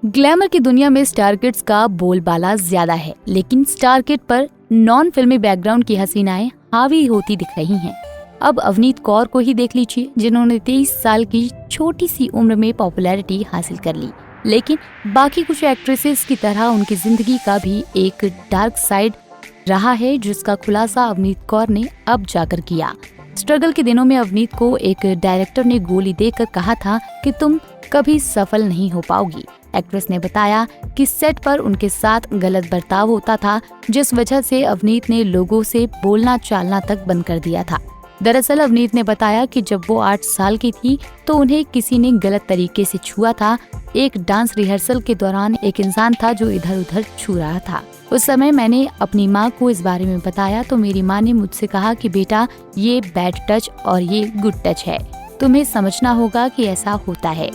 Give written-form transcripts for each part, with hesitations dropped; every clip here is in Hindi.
ग्लैमर की दुनिया में स्टार किड्स का बोलबाला ज्यादा है, लेकिन स्टार किड पर नॉन फिल्मी बैकग्राउंड की हसीनाएं हावी होती दिख रही हैं। अब अवनीत कौर को ही देख लीजिए, जिन्होंने 23 साल की छोटी सी उम्र में पॉपुलैरिटी हासिल कर ली। लेकिन बाकी कुछ एक्ट्रेसेस की तरह उनकी जिंदगी का भी एक डार्क साइड रहा है, जिसका खुलासा अवनीत कौर ने अब जाकर किया। स्ट्रगल के दिनों में अवनीत को एक डायरेक्टर ने गोली देकर कहा था कि तुम कभी सफल नहीं हो पाओगी। एक्ट्रेस ने बताया कि सेट पर उनके साथ गलत बर्ताव होता था, जिस वजह से अवनीत ने लोगों से बोलना चालना तक बंद कर दिया था। दरअसल अवनीत ने बताया कि जब वो 8 साल की थी तो उन्हें किसी ने गलत तरीके से छुआ था। एक डांस रिहर्सल के दौरान एक इंसान था जो इधर उधर छू रहा था। उस समय मैंने अपनी माँ को इस बारे में बताया तो मेरी माँ ने मुझसे कहा कि बेटा, ये बैड टच और ये गुड टच है, तुम्हें समझना होगा कि ऐसा होता है।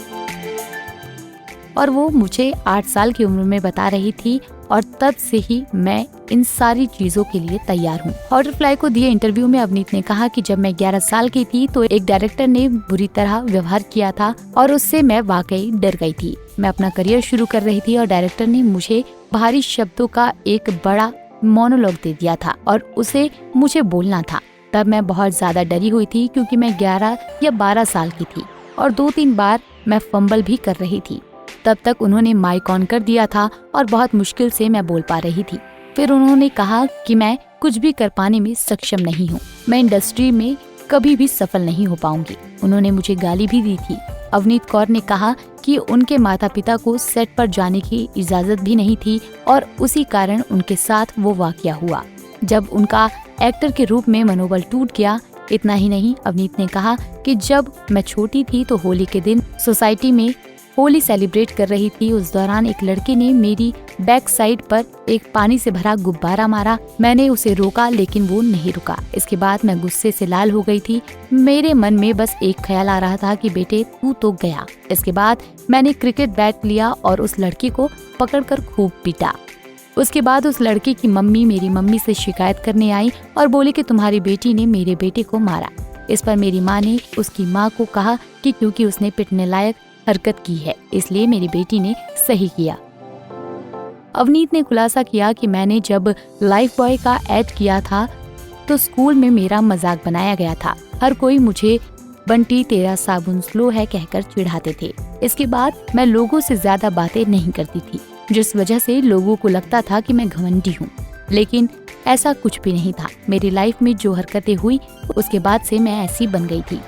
और वो मुझे 8 साल की उम्र में बता रही थी और तब से ही मैं इन सारी चीजों के लिए तैयार हूँ। हॉटरफ्लाई को दिए इंटरव्यू में अवनीत ने कहा कि जब मैं 11 साल की थी तो एक डायरेक्टर ने बुरी तरह व्यवहार किया था और उससे मैं वाकई डर गई थी। मैं अपना करियर शुरू कर रही थी और डायरेक्टर ने मुझे भारी शब्दों का एक बड़ा मोनोलॉग दे दिया था और उसे मुझे बोलना था। तब मैं बहुत ज्यादा डरी हुई थी क्योंकि मैं 11 या 12 साल की थी और 2-3 बार मैं फंबल भी कर रही थी। तब तक उन्होंने माइक ऑन कर दिया था और बहुत मुश्किल से मैं बोल पा रही थी। फिर उन्होंने कहा कि मैं कुछ भी कर पाने में सक्षम नहीं हूँ, मैं इंडस्ट्री में कभी भी सफल नहीं हो पाऊंगी। उन्होंने मुझे गाली भी दी थी। अवनीत कौर ने कहा कि उनके माता पिता को सेट पर जाने की इजाजत भी नहीं थी और उसी कारण उनके साथ वो वाकया हुआ जब उनका एक्टर के रूप में मनोबल टूट गया। इतना ही नहीं, अवनीत ने कहा कि जब मैं छोटी थी तो होली के दिन सोसाइटी में होली सेलिब्रेट कर रही थी। उस दौरान एक लड़के ने मेरी बैक साइड पर एक पानी से भरा गुब्बारा मारा। मैंने उसे रोका लेकिन वो नहीं रुका। इसके बाद मैं गुस्से से लाल हो गई थी। मेरे मन में बस एक ख्याल आ रहा था कि बेटे तू तो गया। इसके बाद मैंने क्रिकेट बैट लिया और उस लड़के को पकड़कर खूब पीटा। उसके बाद उस लड़के की मम्मी मेरी मम्मी से शिकायत करने आई और बोली कि तुम्हारी बेटी ने मेरे बेटे को मारा। इस पर मेरी माँ ने उसकी माँ को कहा कि क्योंकि उसने पिटने लायक हरकत की है, इसलिए मेरी बेटी ने सही किया। अवनीत ने खुलासा किया कि मैंने जब लाइफ बॉय का ऐड किया था तो स्कूल में मेरा मजाक बनाया गया था। हर कोई मुझे बंटी तेरा साबुन स्लो है कहकर चिढ़ाते थे। इसके बाद मैं लोगों से ज्यादा बातें नहीं करती थी, जिस वजह से लोगों को लगता था कि मैं घमंडी हूँ, लेकिन ऐसा कुछ भी नहीं था। मेरी लाइफ में जो हरकतें हुई उसके बाद से मैं ऐसी बन गई थी।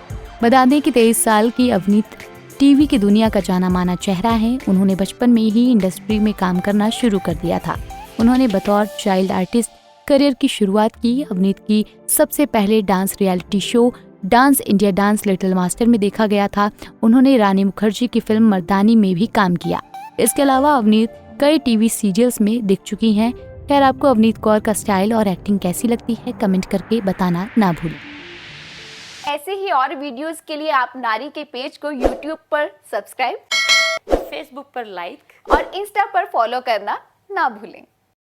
बता दें कि 23 साल की अवनीत टीवी की दुनिया का जाना माना चेहरा है। उन्होंने बचपन में ही इंडस्ट्री में काम करना शुरू कर दिया था। उन्होंने बतौर चाइल्ड आर्टिस्ट करियर की शुरुआत की। अवनीत की सबसे पहले dance reality show dance India dance little master में देखा गया था। उन्होंने रानी मुखर्जी की फिल्म मर्दानी में भी काम किया। इसके अलावा अवनीत कई टीवी सीरियल्स में दिख चुकी हैं। खैर, आपको अवनीत कौर का स्टाइल और एक्टिंग कैसी लगती है, कमेंट करके बताना ना भूलें। ऐसे ही और वीडियोस के लिए आप नारी के पेज को YouTube पर सब्सक्राइब, Facebook पर लाइक और Insta पर फॉलो करना ना भूलें।